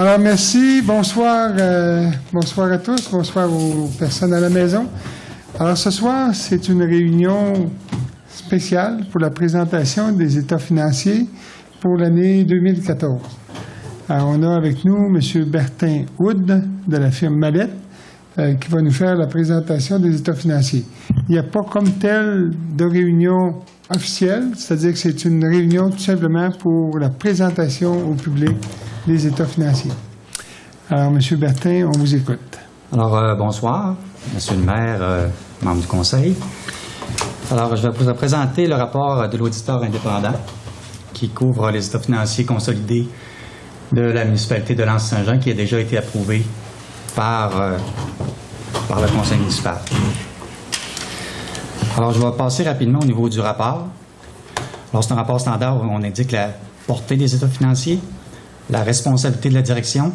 Alors, merci. Bonsoir à tous. Bonsoir aux personnes à la maison. Alors, ce soir, c'est une réunion spéciale pour la présentation des états financiers pour l'année 2014. Alors, on a avec nous M. Bertin Houd de la firme Mallette qui va nous faire la présentation des états financiers. Il n'y a pas comme tel de réunion officielle, c'est-à-dire que c'est une réunion tout simplement pour la présentation au public des états financiers. Alors, M. Bertin, on vous écoute. Alors, bonsoir, M. le maire, membre du conseil. Alors, je vais vous présenter le rapport de l'auditeur indépendant qui couvre les états financiers consolidés de la municipalité de L'Anse-Saint-Jean qui a déjà été approuvé par le conseil municipal. Alors, je vais passer rapidement au niveau du rapport. Alors, c'est un rapport standard où on indique la portée des états financiers, la responsabilité de la direction,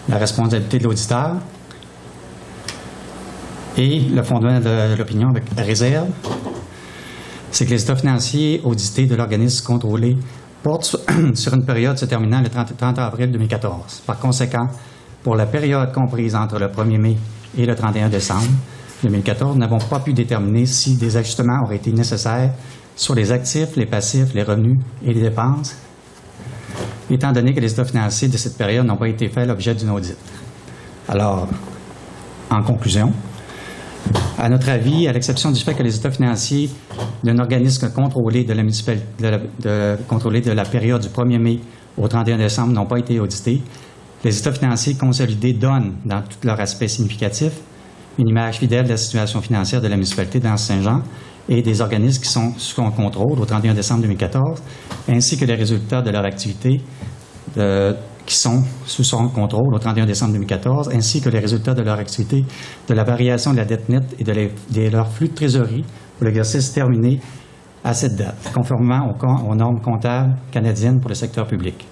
la responsabilité de l'auditeur et le fondement de l'opinion avec réserve. C'est que les états financiers audités de l'organisme contrôlé portent sur une période se terminant le 30 avril 2014. Par conséquent, pour la période comprise entre le 1er mai et le 31 décembre 2014, nous n'avons pas pu déterminer si des ajustements auraient été nécessaires sur les actifs, les passifs, les revenus et les dépenses, étant donné que les états financiers de cette période n'ont pas été faits l'objet d'une audit. Alors, en conclusion, à notre avis, à l'exception du fait que les états financiers d'un organisme contrôlé de la municipalité contrôlé de la période du 1er mai au 31 décembre n'ont pas été audités, les états financiers consolidés donnent, dans tous leurs aspects significatifs, une image fidèle de la situation financière de la municipalité d'Anse-Saint-Jean et des organismes qui sont sous son contrôle au 31 décembre 2014, ainsi que les résultats de leur activité qui sont sous son contrôle au 31 décembre 2014, ainsi que les résultats de leur activité de la variation de la dette nette et de leur flux de trésorerie pour l'exercice terminé à cette date, conformément aux normes comptables canadiennes pour le secteur public.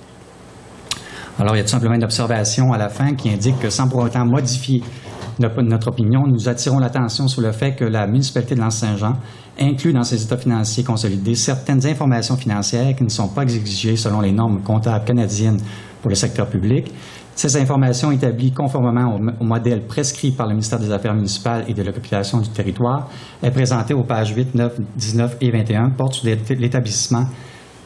Alors, il y a tout simplement une observation à la fin qui indique que sans pour autant modifier notre opinion, nous attirons l'attention sur le fait que la municipalité de L'Anse-Saint-Jean inclut dans ses états financiers consolidés certaines informations financières qui ne sont pas exigées selon les normes comptables canadiennes pour le secteur public. Ces informations établies conformément au modèle prescrit par le ministère des Affaires municipales et de l'occupation du territoire est présentée aux pages 8, 9, 19 et 21, portent sur l'établissement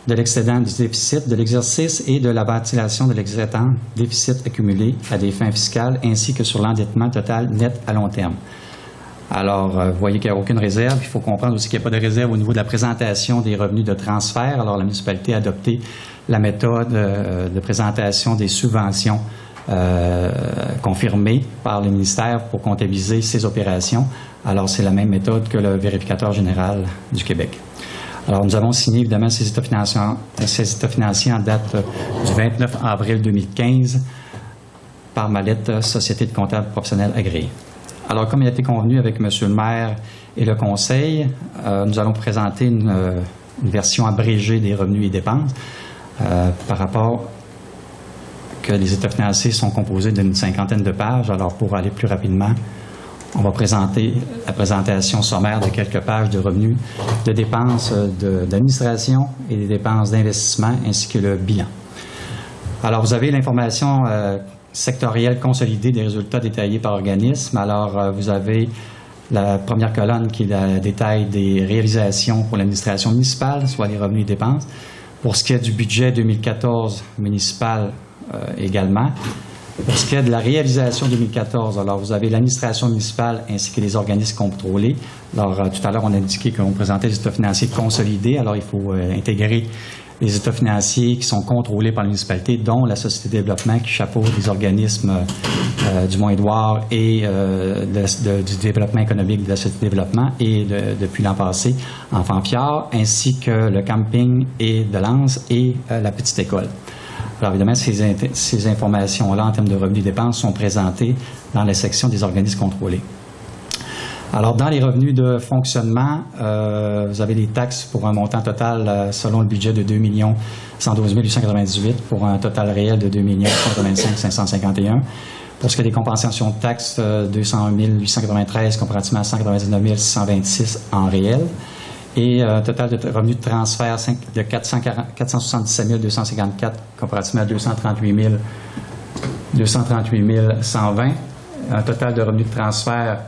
de l'excédent du déficit de l'exercice et de la ventilation de l'excédent déficit accumulé à des fins fiscales, ainsi que sur l'endettement total net à long terme. Alors, vous voyez qu'il n'y a aucune réserve. Il faut comprendre aussi qu'il n'y a pas de réserve au niveau de la présentation des revenus de transfert. Alors, la municipalité a adopté la méthode de présentation des subventions confirmées par le ministère pour comptabiliser ces opérations. Alors, c'est la même méthode que le vérificateur général du Québec. Alors, nous avons signé évidemment ces états financiers en date du 29 avril 2015 par Mallette, Société de comptables professionnels agréés. Alors, comme il a été convenu avec M. le maire et le conseil, nous allons présenter une version abrégée des revenus et dépenses par rapport que les états financiers sont composés d'une 50aine de pages. Alors, pour aller plus rapidement, on va présenter la présentation sommaire de quelques pages de revenus, de dépenses d'administration et des dépenses d'investissement, ainsi que le bilan. Alors, vous avez l'information sectorielle consolidée des résultats détaillés par organisme. Alors, vous avez la première colonne qui est le détail des réalisations pour l'administration municipale, soit les revenus et dépenses. Pour ce qui est du budget 2014 municipal également. Pour ce qui est de la réalisation 2014, alors vous avez l'administration municipale ainsi que les organismes contrôlés. Alors, tout à l'heure, on a indiqué qu'on présentait les états financiers consolidés. Alors, il faut intégrer les états financiers qui sont contrôlés par la municipalité, dont la Société de développement qui chapeaute les organismes du Mont-Édouard et du développement économique de la Société de développement et depuis l'an passé, Enfants-Fjord, ainsi que le camping et de L'Anse et la petite école. Alors, évidemment, ces informations-là, en termes de revenus et dépenses, sont présentées dans la section des organismes contrôlés. Alors, dans les revenus de fonctionnement, vous avez les taxes pour un montant total selon le budget de 2 112 898 pour un total réel de 2 125 551. Pour ce qui est des compensations de taxes, 201 893 comparativement à 199 626 en réel. et un total de revenus de transfert de 477 254 comparativement à 238 120. Un total de revenus de transfert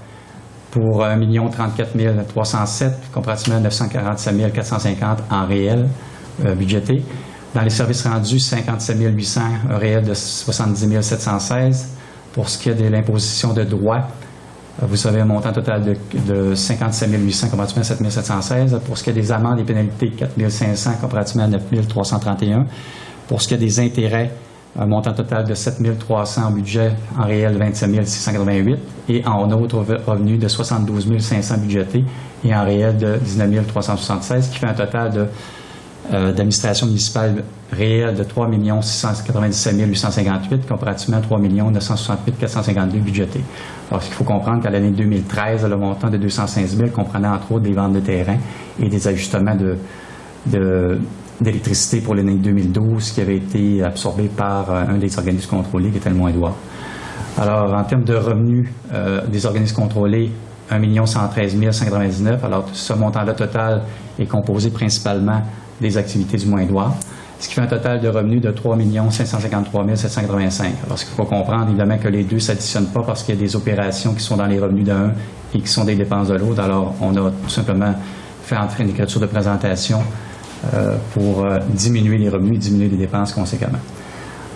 pour 1 034 307 comparativement à 947 450 en réel budgété. Dans les services rendus, 57 800, un réel de 70 716. Pour ce qui est de l'imposition de droits, vous avez un montant total de 57 800 comparativement à 7 716. Pour ce qui est des amendes et pénalités, 4 500 comparativement à 9 331. Pour ce qui est des intérêts, un montant total de 7 300 en budget, en réel 27 688. Et en autres revenus de 72 500 budgétés et en réel de 19 376, qui fait un total d'administration municipale réelle de 3 697 858 comparativement à 3 968 452 budgétés. Alors, ce qu'il faut comprendre qu'à l'année 2013, le montant de 216 000 comprenait entre autres des ventes de terrain et des ajustements d'électricité pour l'année 2012 qui avait été absorbé par un des organismes contrôlés qui était le Moindroit. Alors, en termes de revenus des organismes contrôlés, 1 113 199. Alors, ce montant-là total est composé principalement des activités du Moindroit, ce qui fait un total de revenus de 3 553 785. Alors, ce qu'il faut comprendre, évidemment, que les deux ne s'additionnent pas parce qu'il y a des opérations qui sont dans les revenus d'un et qui sont des dépenses de l'autre. Alors, on a tout simplement fait entrer une écriture de présentation pour diminuer les revenus et diminuer les dépenses conséquemment.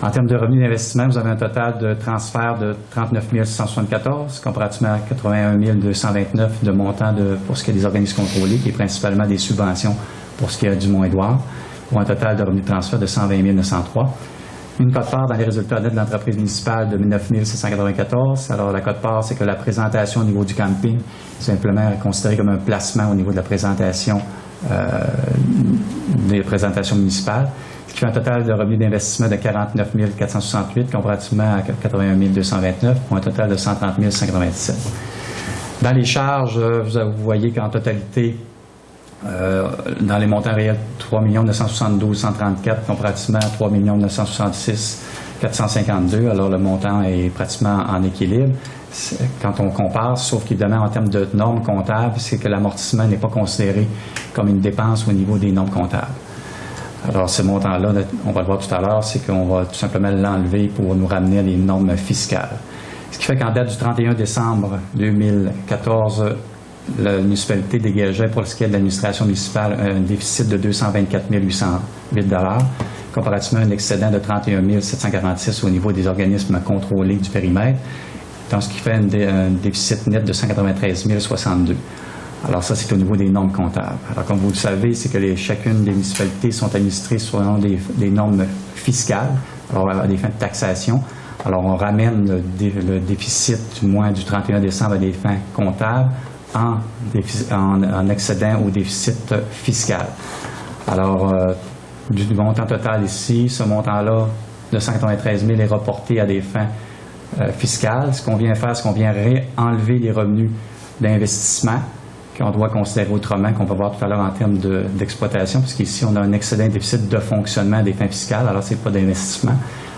En termes de revenus d'investissement, vous avez un total de transfert de 39 674, comparativement à 81 229 de montant pour ce qui est des organismes contrôlés, qui est principalement des subventions pour ce qui est du Mont-Édouard, pour un total de revenus de transfert de 120 903. Une quote-part dans les résultats nets de l'entreprise municipale de 9 694. Alors, la quote-part, c'est que la présentation au niveau du camping, c'est simplement considéré comme un placement au niveau de la présentation des présentations municipales, ce qui fait un total de revenus d'investissement de 49 468 comparativement à 81 229 pour un total de 130 197. Dans les charges, vous voyez qu'en totalité, dans les montants réels, 3 972 134 comparativement à 3 966 452. Alors, le montant est pratiquement en équilibre quand on compare, sauf qu'évidemment, en termes de normes comptables, c'est que l'amortissement n'est pas considéré comme une dépense au niveau des normes comptables. Alors, ce montant-là, on va le voir tout à l'heure, c'est qu'on va tout simplement l'enlever pour nous ramener à des normes fiscales. Ce qui fait qu'en date du 31 décembre 2014, la municipalité dégageait pour ce qui est de l'administration municipale un déficit de 224 808 comparativement à un excédent de 31 746 au niveau des organismes contrôlés du périmètre, dans ce qui fait un déficit net de 193 062. Alors ça, c'est au niveau des normes comptables. Alors comme vous le savez, c'est que chacune des municipalités sont administrées selon des normes fiscales, alors à des fins de taxation. Alors on ramène le déficit du 31 décembre à des fins comptables en excédent au déficit fiscal. Alors, du montant total ici, ce montant-là de 193 000 est reporté à des fins fiscales. Ce qu'on vient faire, c'est qu'on vient enlever les revenus d'investissement qu'on doit considérer autrement, qu'on va voir tout à l'heure en termes d'exploitation, puisqu'ici, on a un excédent déficit de fonctionnement des fins fiscales, alors c'est pas d'investissement.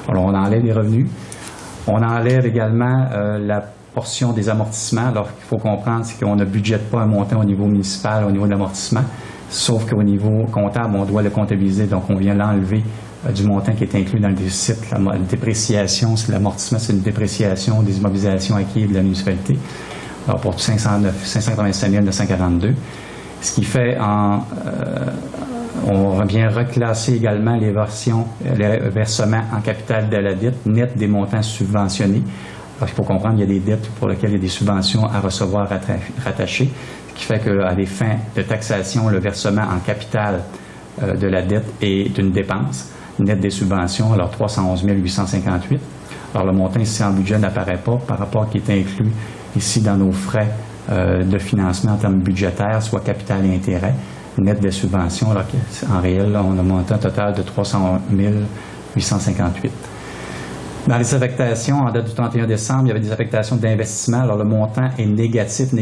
Alors, on enlève les revenus. On enlève également la portion des amortissements. Alors, qu'il faut comprendre, c'est qu'on ne budgète pas un montant au niveau municipal, au niveau de l'amortissement, sauf qu'au niveau comptable, on doit le comptabiliser. Donc, on vient l'enlever du montant qui est inclus dans le déficit. La dépréciation, c'est l'amortissement, c'est une dépréciation des immobilisations acquises de la municipalité. Alors, pour 585 942. Ce qui fait on vient reclasser également les versements en capital de la dette, net des montants subventionnés. Alors, il faut comprendre qu'il y a des dettes pour lesquelles il y a des subventions à recevoir rattachées, ce qui fait qu'à des fins de taxation, le versement en capital de la dette est une dépense nette des subventions, alors 311 858. Alors, le montant ici en budget n'apparaît pas par rapport à ce qui est inclus ici dans nos frais de financement en termes budgétaires, soit capital et intérêt, net des subventions, alors qu'en réel, on a un montant total de 301 858. Dans les affectations, en date du 31 décembre, il y avait des affectations d'investissement. Alors, le montant est négatif,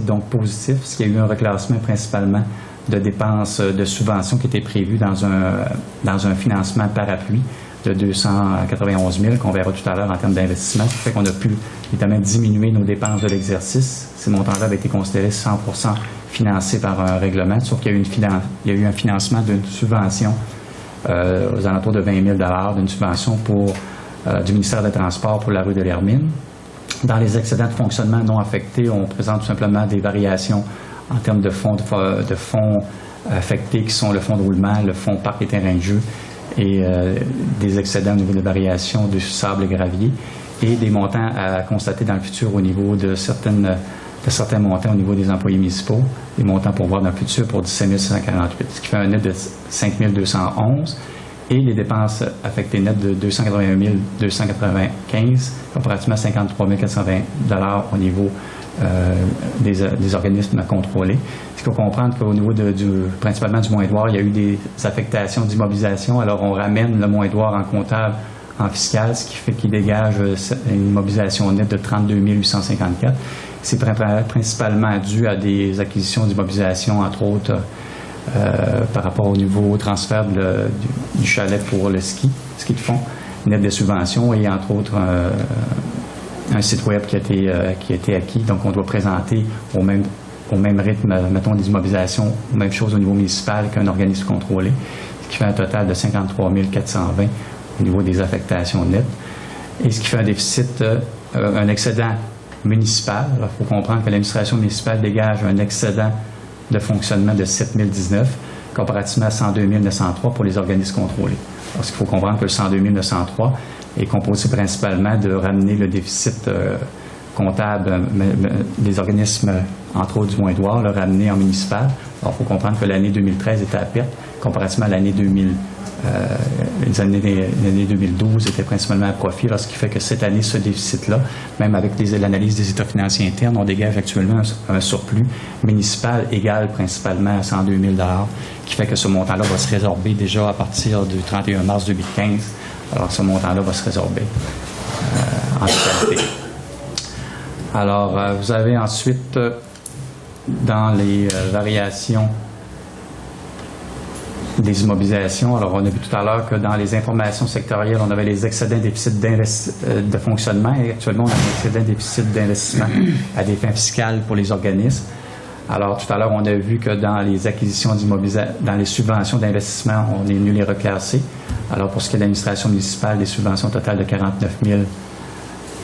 donc positif, parce qu'il y a eu un reclassement principalement de dépenses de subventions qui étaient prévues dans un financement parapluie de 291 000 qu'on verra tout à l'heure en termes d'investissement, ce qui fait qu'on a pu évidemment diminuer nos dépenses de l'exercice. Ces montants-là avaient été considérés 100% financés par un règlement, sauf qu'il y a eu un financement d'une subvention aux alentours de 20 000 d'une subvention du ministère des Transports pour la rue de l'Hermine. Dans les excédents de fonctionnement non affectés, on présente tout simplement des variations en termes de fonds affectés qui sont le fonds de roulement, le fonds parc et terrain de jeu et des excédents au niveau des variations de sable et gravier et des montants à constater dans le futur au niveau de certains montants au niveau des employés municipaux, des montants pour voir dans le futur pour 17 648, ce qui fait un net de 5 211 et les dépenses affectées nettes de 281 295 comparativement à 53 420 au niveau des organismes contrôlés. Ce qu'il faut comprendre qu'au niveau principalement du moins-doir, il y a eu des affectations d'immobilisation. Alors, on ramène le moins-doir en comptable, en fiscal, ce qui fait qu'il dégage une immobilisation nette de 32 854. C'est principalement dû à des acquisitions d'immobilisation, entre autres, par rapport au nouveau transfert du chalet pour le ski de fond, net de subventions et, entre autres, un site web qui a été acquis. Donc, on doit présenter au même rythme, mettons, des immobilisations, même chose au niveau municipal qu'un organisme contrôlé, ce qui fait un total de 53 420 au niveau des affectations nettes. Et ce qui fait un déficit, un excédent municipal. Alors, il faut comprendre que l'administration municipale dégage un excédent de fonctionnement de 7 019 comparativement à 102 903 pour les organismes contrôlés. Parce qu'il faut comprendre que le 102 903 est composé principalement de ramener le déficit comptable des organismes, entre autres du moins-doir, le ramener en municipal. Alors, il faut comprendre que l'année 2013 était à perte, comparativement à l'année 2012 était principalement à profit, alors ce qui fait que cette année, ce déficit-là, même avec l'analyse des états financiers internes, on dégage actuellement un surplus municipal égal principalement à 102 000 qui fait que ce montant-là va se résorber déjà à partir du 31 mars 2015. Alors, ce montant-là va se résorber en totalité. Alors, vous avez ensuite, dans les variations des immobilisations, alors on a vu tout à l'heure que dans les informations sectorielles, on avait les excédents déficits de fonctionnement et actuellement, on a un excédent déficit d'investissement à des fins fiscales pour les organismes. Alors, tout à l'heure, on a vu que dans les acquisitions d'immobilisation, dans les subventions d'investissement, on est venu les reclasser. Alors, pour ce qui est de l'administration municipale, des subventions totales de 49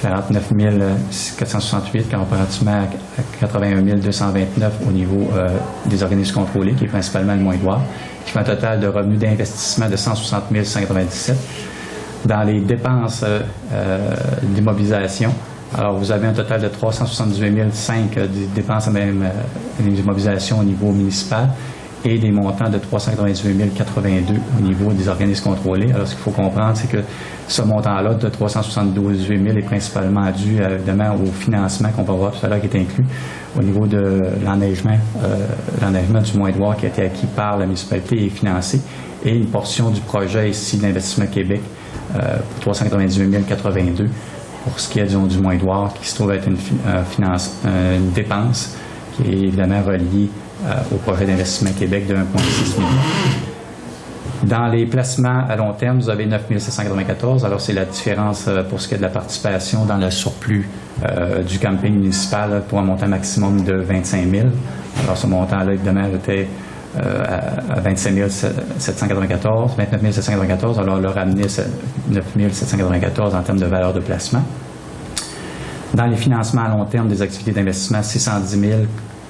468 comparativement à 81 229 au niveau des organismes contrôlés, qui est principalement le moins-doir, qui fait un total de revenus d'investissement de 160 197. Dans les dépenses d'immobilisation, alors vous avez un total de 378 500 de dépenses d'immobilisation au niveau municipal et des montants de 398 082 au niveau des organismes contrôlés. Alors, ce qu'il faut comprendre, c'est que ce montant-là de 372 000 est principalement dû, évidemment, au financement qu'on va voir tout à l'heure qui est inclus au niveau de l'enneigement du moins-doir qui a été acquis par la municipalité et financé, et une portion du projet ici d'Investissement Québec pour 398 082 pour ce qui est du moins-doir qui se trouve être une dépense qui est évidemment reliée au projet d'Investissement Québec de 1,6 million. Dans les placements à long terme, vous avez 9 794. Alors, c'est la différence pour ce qui est de la participation dans le surplus du camping municipal pour un montant maximum de 25 000. Alors, ce montant-là, évidemment, était à 25 794, 29 794. Alors, on l'a ramené à 9 794 en termes de valeur de placement. Dans les financements à long terme des activités d'investissement, 610 000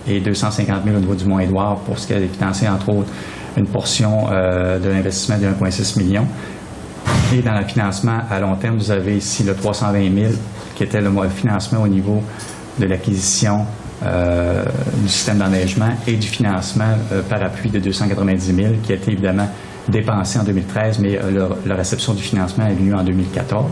et 250 000 au niveau du moins-doir pour ce qui est de financer, entre autres, une portion de l'investissement de 1,6 million. Et dans le financement à long terme, vous avez ici le 320 000 qui était le financement au niveau de l'acquisition du système d'enneigement et du financement par appui de 290 000 qui a été évidemment dépensé en 2013, mais la réception du financement est venue en 2014,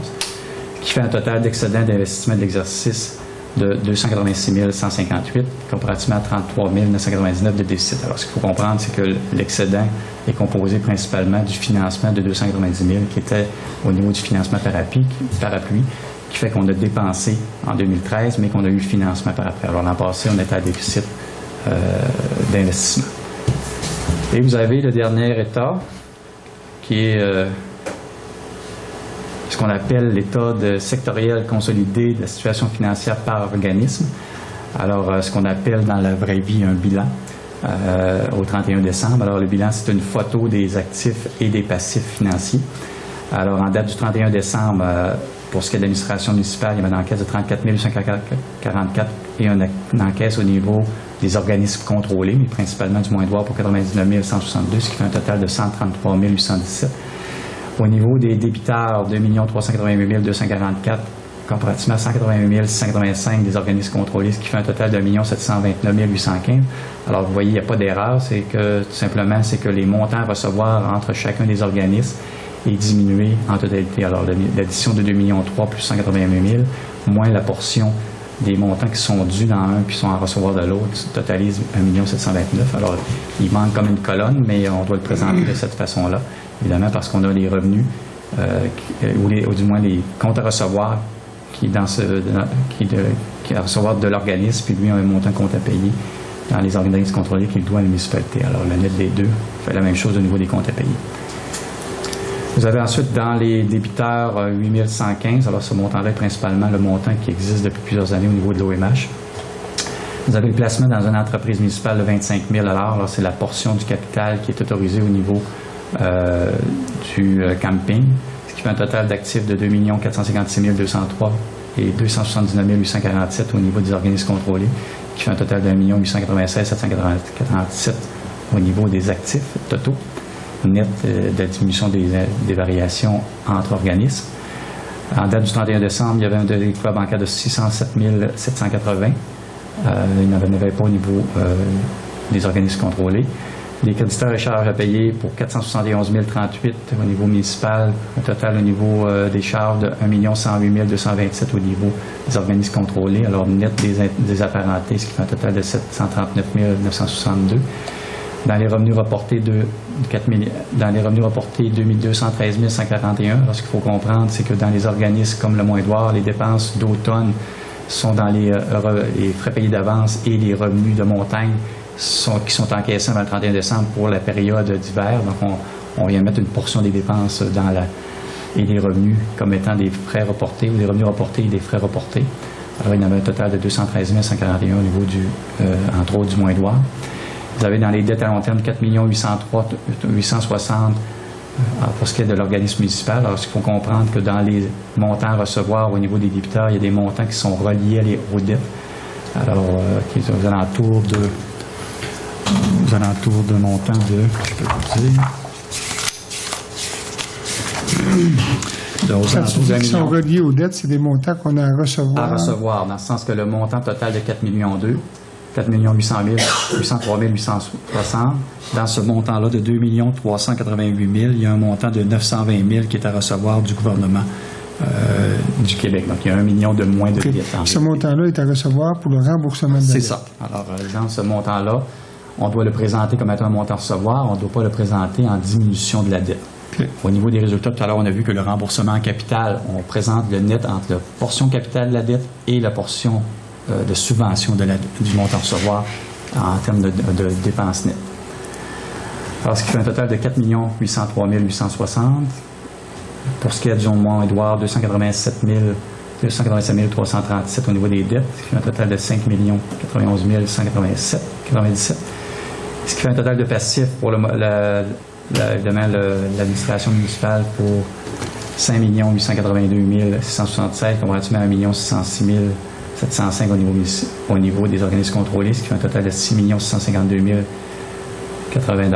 qui fait un total d'excédent d'investissement de l'exercice de 286 158, comparativement à 33 999 de déficit. Alors, ce qu'il faut comprendre, c'est que l'excédent est composé principalement du financement de 290 000 qui était au niveau du financement par appui, qui fait qu'on a dépensé en 2013, mais qu'on a eu le financement par après. Alors, l'an passé, on était à déficit d'investissement. Et vous avez le dernier état, qui est qu'on appelle l'état sectoriel consolidé de la situation financière par organisme. Alors, ce qu'on appelle dans la vraie vie un bilan au 31 décembre. Alors, le bilan, c'est une photo des actifs et des passifs financiers. Alors, en date du 31 décembre, pour ce qui est de l'administration municipale, il y avait une encaisse de 34 844 et une encaisse au niveau des organismes contrôlés, mais principalement du Moindroit pour 99 162, ce qui fait un total de 133 817. Au niveau des débiteurs, 2 388 244, comparativement à 188 685 des organismes contrôlés, ce qui fait un total de 1 729 815. Alors, vous voyez, il n'y a pas d'erreur, c'est que tout simplement, c'est que les montants à recevoir entre chacun des organismes est diminué en totalité. Alors, l'addition de 2,3 millions plus 188 000, moins la portion des montants qui sont dus dans un puis sont à recevoir de l'autre, totalise 1 729 000. Alors, il manque comme une colonne, mais on doit le présenter de cette façon-là, évidemment, parce qu'on a les revenus, ou du moins les comptes à recevoir qui à recevoir de l'organisme, puis lui a un montant compte à payer dans les organismes contrôlés qu'il doit à la municipalité. Alors, le net des deux fait la même chose au niveau des comptes à payer. Vous avez ensuite dans les débiteurs 8 115, alors ce montant-là est principalement le montant qui existe depuis plusieurs années au niveau de l'OMH. Vous avez le placement dans une entreprise municipale de 25 000 $. Alors, c'est la portion du capital qui est autorisée au niveau du camping, ce qui fait un total d'actifs de 2 456 203 et 279 847 au niveau des organismes contrôlés, qui fait un total de 1 896 747 au niveau des actifs totaux, net de la diminution des variations entre organismes. En date du 31 décembre, il y avait un délai bancaire de 607 780. Il n'y en avait pas au niveau des organismes contrôlés. Les créditeurs et charges à payer pour 471 038 au niveau municipal, un total au niveau des charges de 1 108 227 au niveau des organismes contrôlés, alors net des apparentés, ce qui fait un total de 739 962. Dans les revenus reportés, 2 213 141. Alors, ce qu'il faut comprendre, c'est que dans les organismes comme le Moindroit, les dépenses d'automne sont dans les frais payés d'avance et les revenus de montagne qui sont encaissés avant le 31 décembre pour la période d'hiver. Donc, on vient mettre une portion des dépenses et des revenus comme étant des frais reportés ou des revenus reportés et des frais reportés. Alors, il y en avait un total de 213 141 au niveau entre autres, du Moindroit. Vous avez dans les dettes à long terme 4 860 pour ce qui est de l'organisme municipal. Alors, il faut comprendre que dans les montants à recevoir au niveau des débiteurs, il y a des montants qui sont reliés aux dettes. Alors, qui sont aux alentours de montants de, je peux vous dire, Quand tu dis qu'ils sont reliés aux dettes, c'est des montants qu'on a à recevoir. À recevoir, dans le sens que le montant total de 4 millions 4 800 000, 803 860. Dans ce montant-là de 2 388 000, il y a un montant de 920 000 qui est à recevoir du gouvernement du Québec. Donc, il y a 1 million de moins de dettes. Ce montant-là est à recevoir pour le remboursement de la dette. C'est ça. Alors, dans ce montant-là, on doit le présenter comme étant un montant à recevoir. On ne doit pas le présenter en diminution de la dette. Okay. Au niveau des résultats, tout à l'heure, on a vu que le remboursement en capital, on présente le net entre la portion capitale de la dette et la portion de subvention du montant à recevoir en termes de dépenses nettes. Alors, ce qui fait un total de 4 803 860. Pour ce qui est du Mont-Édouard, 287 337 au niveau des dettes, ce qui fait un total de 5 91 197. Ce qui fait un total de passifs pour évidemment l'administration municipale pour 5 882 676, comparativement à 1 606 705 au niveau des organismes contrôlés, ce qui fait un total de 6 652 080 $.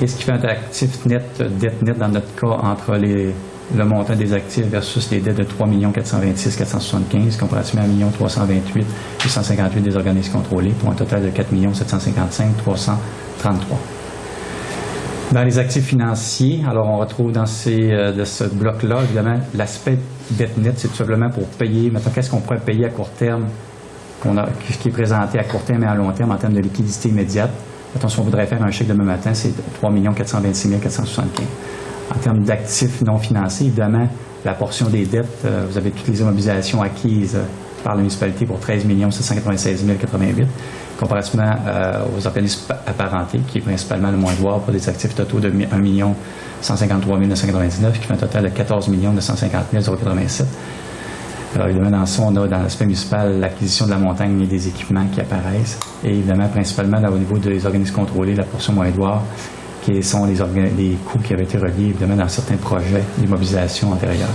Et ce qui fait un actif net, dette nette dans notre cas, entre le montant des actifs versus les dettes de 3 426 475, comparativement à 1 328 858 des organismes contrôlés, pour un total de 4 755 333. Dans les actifs financiers, alors on retrouve de ce bloc-là, évidemment, l'aspect dette nette, c'est tout simplement pour payer. Maintenant, qu'est-ce qu'on pourrait payer à court terme, qui est présenté à court terme et à long terme en termes de liquidité immédiate. Maintenant, si on voudrait faire un chèque demain matin, c'est 3 426 475. En termes d'actifs non financiers, évidemment, la portion des dettes, vous avez toutes les immobilisations acquises par la municipalité pour 13 796 088, comparativement aux organismes apparentés, qui est principalement le Moins-Edouard, pour des actifs totaux de 1 153 999, qui fait un total de 14 950 087. Alors évidemment, dans ça, on a dans l'aspect municipal l'acquisition de la montagne et des équipements qui apparaissent. Et évidemment, principalement au niveau des organismes contrôlés, la portion Moins-Edouard, qui sont les coûts qui avaient été reliés évidemment dans certains projets d'immobilisation antérieure.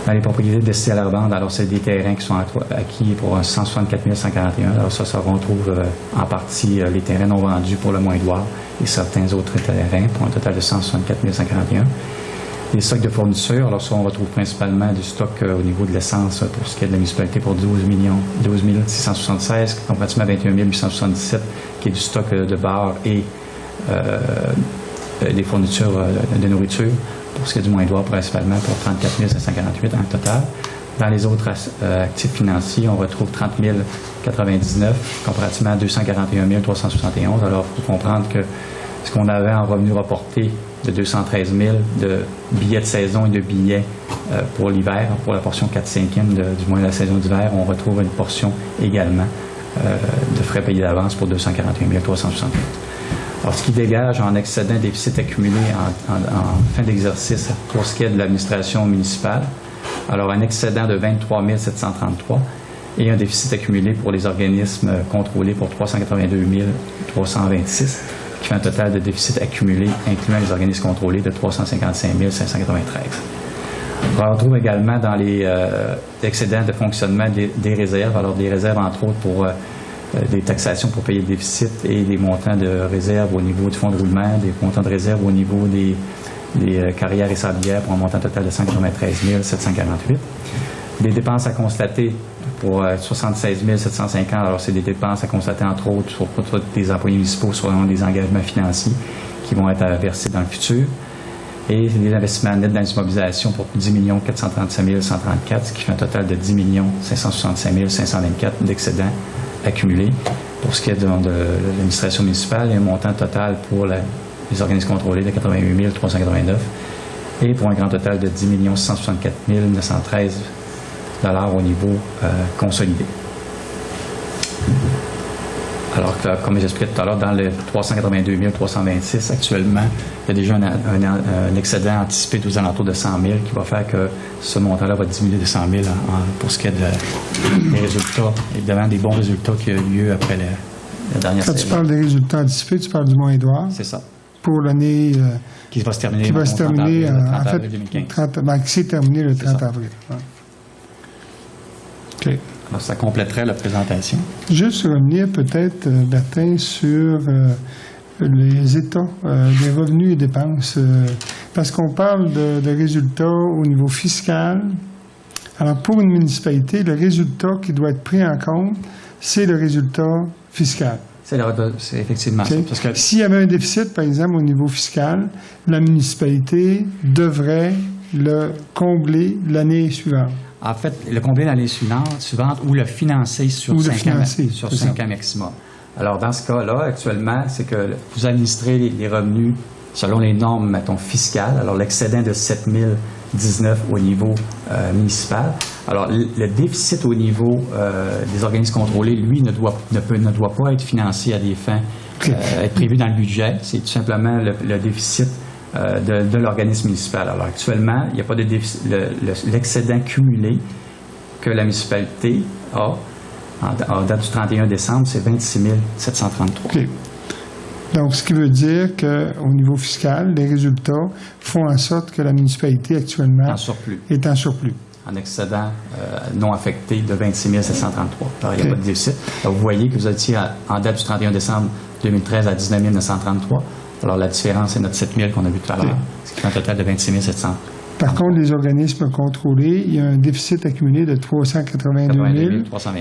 Dans les propriétés destinées à la revente, alors c'est des terrains qui sont acquis pour 164 141. Alors ça on retrouve en partie les terrains non vendus pour le Moins-Edouard et certains autres terrains pour un total de 164 141. Les stocks de fournitures, alors ça on retrouve principalement du stock au niveau de l'essence pour ce qui est de la municipalité pour 12 676, comparativement à 21 877 qui est du stock de bar et des fournitures de nourriture. Pour ce qui est du Moins-Edouard, principalement pour 34 548 en total. Dans les autres actifs financiers, on retrouve 30 099 comparativement à 241 371. Alors, il faut comprendre que ce qu'on avait en revenus reportés de 213 000 de billets de saison et de billets pour l'hiver, pour la portion 4/5e du mois de la saison d'hiver, on retrouve une portion également de frais payés d'avance pour 241 368. Alors, ce qui dégage en excédent déficit accumulé en fin d'exercice pour ce qui est de l'administration municipale, alors un excédent de 23 733 et un déficit accumulé pour les organismes contrôlés pour 382 326, qui fait un total de déficit accumulé, incluant les organismes contrôlés, de 355 593. On retrouve également dans les excédents de fonctionnement des réserves, alors des réserves entre autres pour des taxations pour payer le déficit et des montants de réserve au niveau du fonds de roulement, des montants de réserve au niveau des carrières et sablières pour un montant total de 193 748. Des dépenses à constater pour 76 750. Alors, c'est des dépenses à constater, entre autres, pour des employés municipaux selon des engagements financiers qui vont être versés dans le futur. Et des investissements nets dans l'immobilisation pour 10 437 134, ce qui fait un total de 10 565 524 d'excédents accumulés. Pour ce qui est de l'administration municipale, il y a un montant total pour les organismes contrôlés de 88 389 et pour un grand total de 10 164 913 au niveau consolidé. Alors que, comme j'expliquais tout à l'heure, dans le 382 326, actuellement, il y a déjà un excédent anticipé aux alentours de 100 000 qui va faire que ce montant-là va diminuer de 100 000 pour ce qui est des résultats, évidemment des bons résultats qui ont eu lieu après la dernière saison. Quand tu parles des résultats anticipés, tu parles du Moins-Edouard. C'est ça. Pour l'année qui va se terminer, qui s'est terminé le 30 avril. Ouais. OK. Alors, ça compléterait la présentation. Juste revenir peut-être, Bertin, sur les états des revenus et dépenses, parce qu'on parle de résultats au niveau fiscal. Alors, pour une municipalité, le résultat qui doit être pris en compte, c'est le résultat fiscal. C'est effectivement okay. Ça. Parce que s'il y avait un déficit, par exemple, au niveau fiscal, la municipalité devrait le combler l'année suivante. En fait, le combler l'année suivante ou le financer sur 5 ans maximum. Alors, dans ce cas-là, actuellement, c'est que vous administrez les revenus selon les normes, mettons, fiscales. Alors, l'excédent de 7 019 au niveau municipal. Alors, le déficit au niveau des organismes contrôlés, lui, ne doit pas être financé à des fins être prévu dans le budget. C'est tout simplement le déficit de l'organisme municipal. Alors, actuellement, il n'y a pas de déficit. L'excédent cumulé que la municipalité a en date du 31 décembre, c'est 26 733. OK. Donc, ce qui veut dire qu'au niveau fiscal, les résultats font en sorte que la municipalité actuellement est en surplus. En excédent non affecté de 26 733. Alors, il n'y a pas de déficit. Alors, vous voyez que vous étiez en date du 31 décembre 2013 à 19 933. Alors, la différence, c'est notre 7 000 qu'on a vu tout à l'heure, ce qui fait un total de 26 700. Par contre, les organismes contrôlés, il y a un déficit accumulé de 382 000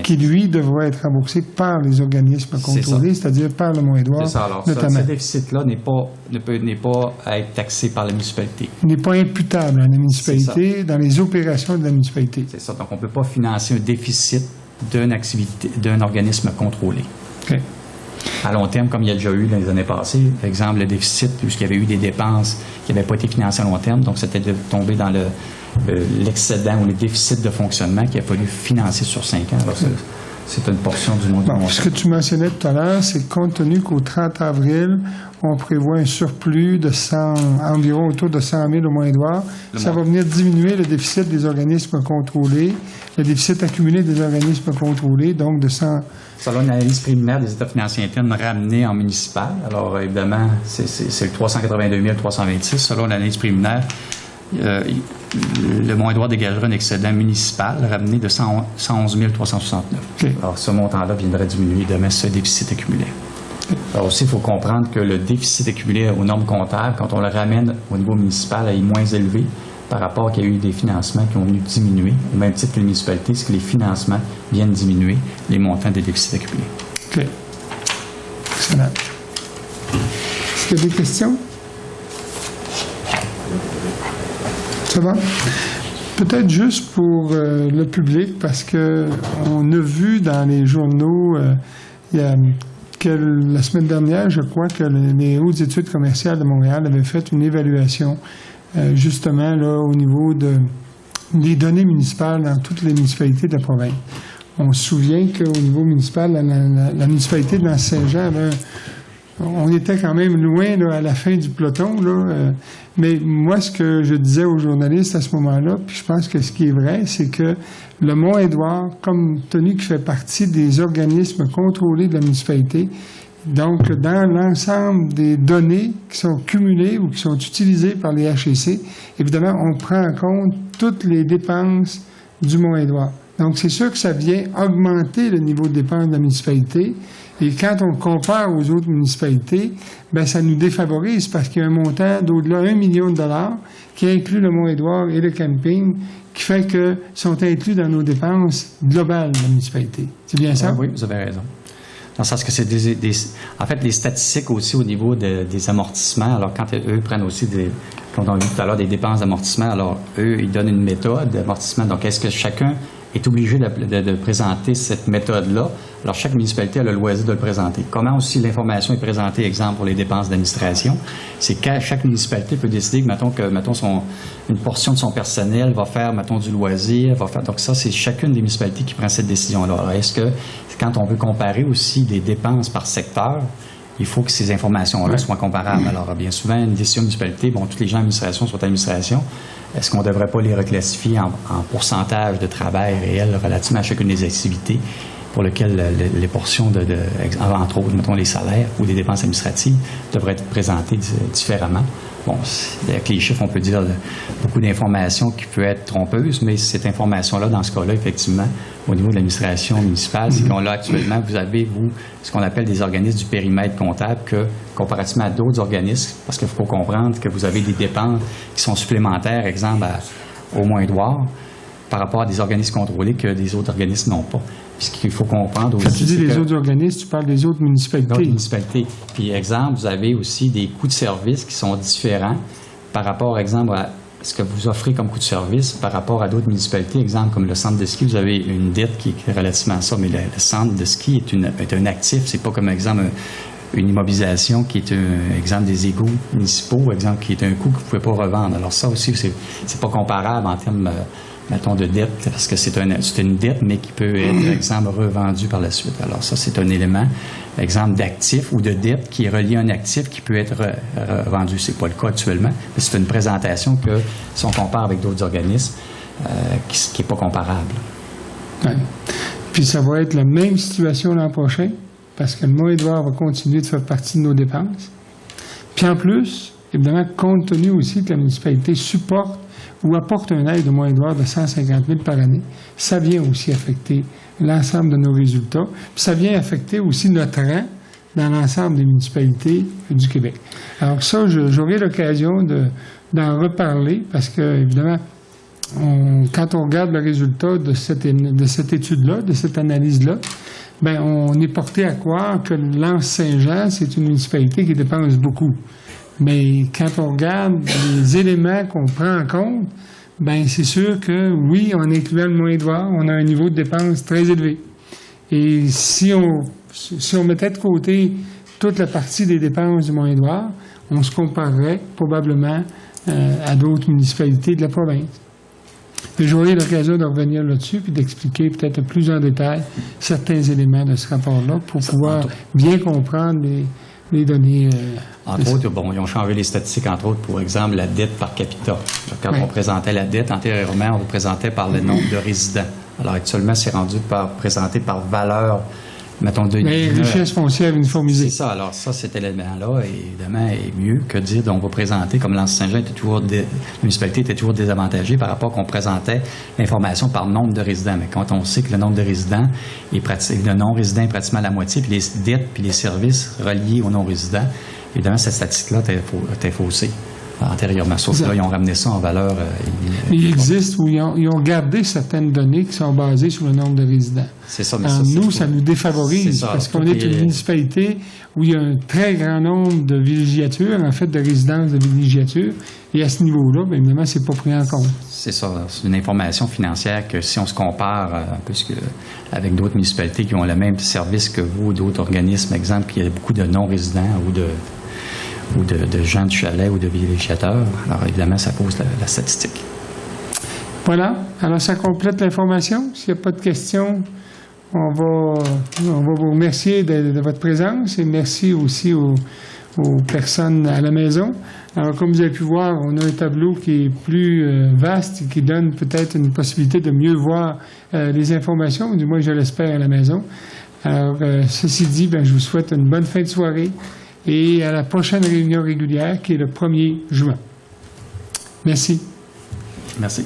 qui, lui, devra être remboursé par les organismes contrôlés, c'est-à-dire par le Moins-Edouard. C'est ça. Alors, ce déficit-là n'est pas à être taxé par la municipalité. Il n'est pas imputable à la municipalité dans les opérations de la municipalité. C'est ça. Donc, on ne peut pas financer un déficit d'un organisme contrôlé. OK. À long terme, comme il y a déjà eu dans les années passées, par exemple, le déficit, puisqu'il y avait eu des dépenses qui n'avaient pas été financées à long terme, donc c'était de tomber dans l'excédent ou le déficit de fonctionnement qu'il a fallu financer sur 5 ans. Alors, c'est une portion du monde. Bon, ce que tu mentionnais tout à l'heure, c'est que compte tenu qu'au 30 avril, on prévoit un surplus de environ autour de 100 000 au Mont-Édouard, ça va venir diminuer le déficit des organismes contrôlés, le déficit accumulé des organismes contrôlés, donc de 100... Selon une analyse préliminaire des états financiers internes ramenés en municipal, alors évidemment, c'est le 382 326. Selon l'analyse préliminaire, le Mont-Édouard dégagerait un excédent municipal ramené de 111 369. Okay. Alors, ce montant-là viendrait diminuer demain ce déficit accumulé. Alors aussi, il faut comprendre que le déficit accumulé aux normes comptables, quand on le ramène au niveau municipal, est moins élevé par rapport qu'il y a eu des financements qui ont venu diminuer, au même titre que les municipalités, c'est que les financements viennent diminuer les montants des déficits accumulés. OK. Excellent. Est-ce qu'il y a des questions? Ça va? Peut-être juste pour le public, parce qu'on a vu dans les journaux, la semaine dernière, je crois que les hautes études commerciales de Montréal avaient fait une évaluation justement là, au niveau des données municipales dans toutes les municipalités de la province. On se souvient qu'au niveau municipal, la municipalité de Saint-Jean, on était quand même loin là, à la fin du peloton. Là, mais moi, ce que je disais aux journalistes à ce moment-là, puis je pense que ce qui est vrai, c'est que le Mont-Édouard, comme tenu qu'il fait partie des organismes contrôlés de la municipalité, donc dans l'ensemble des données qui sont cumulées ou qui sont utilisées par les HEC, évidemment, on prend en compte toutes les dépenses du Mont-Édouard. Donc, c'est sûr que ça vient augmenter le niveau de dépenses de la municipalité. Et quand on le compare aux autres municipalités, bien, ça nous défavorise parce qu'il y a un montant d'au-delà de 1 million de dollars qui inclut le Mont-Édouard et le camping, qui fait que sont inclus dans nos dépenses globales de la municipalité. C'est bien ça? Oui, vous avez raison. Dans le sens que c'est en fait, les statistiques aussi au niveau des amortissements, alors quand eux prennent aussi comme on a vu tout à l'heure, des dépenses d'amortissement, alors eux, ils donnent une méthode d'amortissement. Donc, est-ce que chacun est obligé de présenter cette méthode-là? Alors, chaque municipalité a le loisir de le présenter. Comment aussi l'information est présentée, exemple, pour les dépenses d'administration? C'est que chaque municipalité peut décider que, mettons, une portion de son personnel va faire, mettons, du loisir, donc ça, c'est chacune des municipalités qui prend cette décision-là. Alors, est-ce que, quand on veut comparer aussi des dépenses par secteur, il faut que ces informations-là soient comparables. Alors, bien souvent, une décision de municipalité, toutes les gens en administration sont en administration. Est-ce qu'on ne devrait pas les reclassifier en pourcentage de travail réel relativement à chacune des activités pour lesquelles les portions entre autres, mettons, les salaires ou les dépenses administratives devraient être présentées différemment? Bon, avec les chiffres, on peut dire beaucoup d'informations qui peuvent être trompeuses, mais cette information-là, dans ce cas-là, effectivement, au niveau de l'administration municipale, c'est qu'on l'a actuellement, vous avez, ce qu'on appelle des organismes du périmètre comptable que, comparativement à d'autres organismes, parce qu'il faut comprendre que vous avez des dépenses qui sont supplémentaires, exemple, au Mont-Édouard, par rapport à des organismes contrôlés que des autres organismes n'ont pas. Ce qu'il faut comprendre aussi. Quand tu dis les autres organismes, tu parles des autres municipalités. D'autres municipalités. Puis, exemple, vous avez aussi des coûts de service qui sont différents par rapport, exemple, à ce que vous offrez comme coût de service par rapport à d'autres municipalités. Exemple, comme le centre de ski, vous avez une dette qui est relativement à ça, mais le centre de ski est un actif. C'est pas comme, exemple, une immobilisation qui est un exemple des égouts municipaux, exemple, qui est un coût que vous ne pouvez pas revendre. Alors, ça aussi, c'est pas comparable en termes mettons, de dette, parce que c'est une dette, mais qui peut être, exemple, revendue par la suite. Alors ça, c'est un élément, exemple, d'actif ou de dette qui est relié à un actif qui peut être revendu. C'est pas le cas actuellement, mais c'est une présentation que, si on compare avec d'autres organismes, qui n'est pas comparable. Ouais. Puis ça va être la même situation l'an prochain, parce que le Mont-Édouard va continuer de faire partie de nos dépenses. Puis en plus, évidemment, compte tenu aussi que la municipalité supporte ou apporte un aide au Mont-Édouard de 150 000 par année, ça vient aussi affecter l'ensemble de nos résultats. Puis ça vient affecter aussi notre rang dans l'ensemble des municipalités du Québec. Alors ça, j'aurai l'occasion d'en reparler parce que, évidemment, quand on regarde le résultat de cette étude-là, de cette analyse-là, bien, on est porté à croire que l'Anse-Saint-Jean, c'est une municipalité qui dépense beaucoup. Mais quand on regarde les éléments qu'on prend en compte, bien, c'est sûr que, oui, en incluant le Mont-Édouard, on a un niveau de dépenses très élevé. Et si on mettait de côté toute la partie des dépenses du Mont-Édouard, on se comparerait probablement à d'autres municipalités de la province. Et j'aurai l'occasion de revenir là-dessus puis d'expliquer peut-être plus en détail certains éléments de ce rapport-là pour pouvoir bien comprendre les données. Entre autres, bon, ils ont changé les statistiques, entre autres, pour exemple, la dette par capita. Quand on présentait la dette, antérieurement, on le présentait par le nombre de résidents. Alors actuellement, c'est rendu présenté par valeur, mettons, de... Mais richesse foncière uniformisée. C'est ça. Alors ça, cet élément-là, évidemment, est mieux que de dire qu'on va présenter, comme l'Anse-Saint-Jean la municipalité était toujours désavantagée par rapport qu'on présentait l'information par nombre de résidents. Mais quand on sait que le nombre de résidents le non-résident est pratiquement la moitié, puis les dettes puis les services reliés aux non-résidents, évidemment, cette statistique-là était faussée antérieurement. Sauf que là, ils ont ramené ça en valeur. Il existe où ils ont gardé certaines données qui sont basées sur le nombre de résidents. C'est ça, mais ça nous défavorise parce qu'on est une municipalité où il y a un très grand nombre de villégiatures, en fait, de résidences de villégiatures. Et à ce niveau-là, bien évidemment, c'est pas pris en compte. C'est ça. C'est une information financière que si on se compare un peu avec d'autres municipalités qui ont le même service que vous, d'autres organismes, exemple, il y a beaucoup de non-résidents ou de gens de chalet ou de villégiateurs. Alors, évidemment, ça pose la statistique. Voilà. Alors, ça complète l'information. S'il n'y a pas de questions, on va vous remercier de votre présence et merci aussi aux personnes à la maison. Alors, comme vous avez pu voir, on a un tableau qui est plus vaste et qui donne peut-être une possibilité de mieux voir les informations, du moins je l'espère à la maison. Alors, ceci dit, je vous souhaite une bonne fin de soirée et à la prochaine réunion régulière qui est le 1er juin. Merci. Merci.